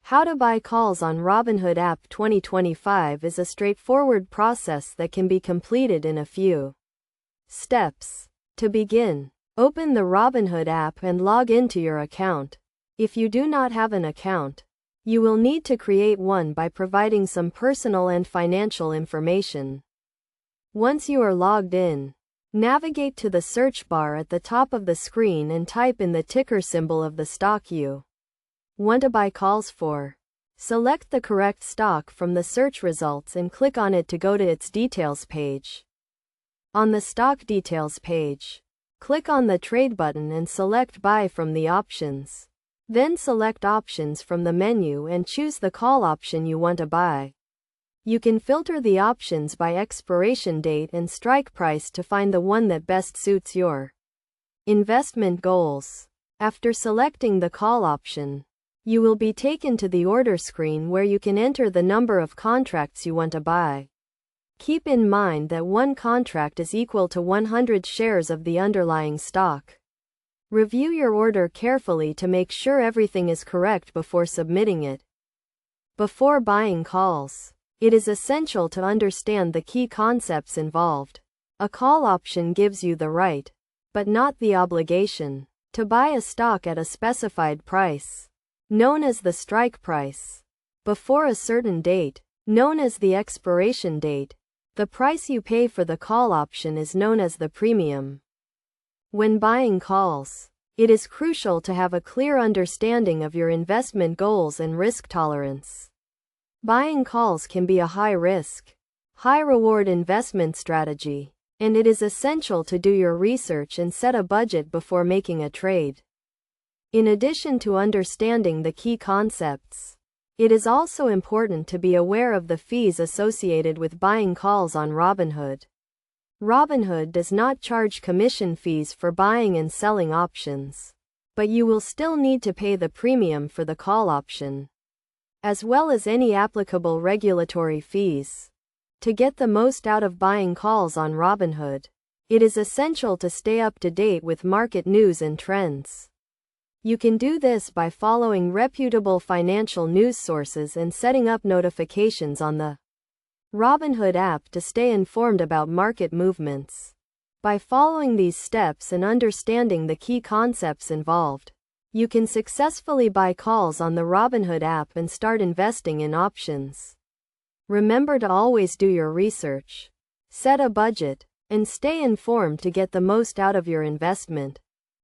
How to buy calls on Robinhood app 2025 is a straightforward process that can be completed in a few steps. To begin, open the Robinhood app and log into your account. If you do not have an account, you will need to create one by providing some personal and financial information. Once you are logged in, navigate to the search bar at the top of the screen and type in the ticker symbol of the stock you want to buy calls for. Select the correct stock from the search results and click on it to go to its details page. On the stock details page, click on the trade button and select buy from the options. Then select options from the menu and choose the call option you want to buy. You can filter the options by expiration date and strike price to find the one that best suits your investment goals. After selecting the call option, you will be taken to the order screen where you can enter the number of contracts you want to buy. Keep in mind that one contract is equal to 100 shares of the underlying stock. Review your order carefully to make sure everything is correct before submitting it. Before buying calls, it is essential to understand the key concepts involved. A call option gives you the right, but not the obligation, to buy a stock at a specified price, known as the strike price, before a certain date, known as the expiration date. The price you pay for the call option is known as the premium. When buying calls, it is crucial to have a clear understanding of your investment goals and risk tolerance. Buying calls can be a high-risk, high-reward investment strategy, and it is essential to do your research and set a budget before making a trade. In addition to understanding the key concepts, it is also important to be aware of the fees associated with buying calls on Robinhood. Robinhood does not charge commission fees for buying and selling options, but you will still need to pay the premium for the call option, as well as any applicable regulatory fees. To get the most out of buying calls on Robinhood, it is essential to stay up to date with market news and trends. You can do this by following reputable financial news sources and setting up notifications on the Robinhood app to stay informed about market movements. By following these steps and understanding the key concepts involved, you can successfully buy calls on the Robinhood app and start investing in options. Remember to always do your research, set a budget, and stay informed to get the most out of your investment.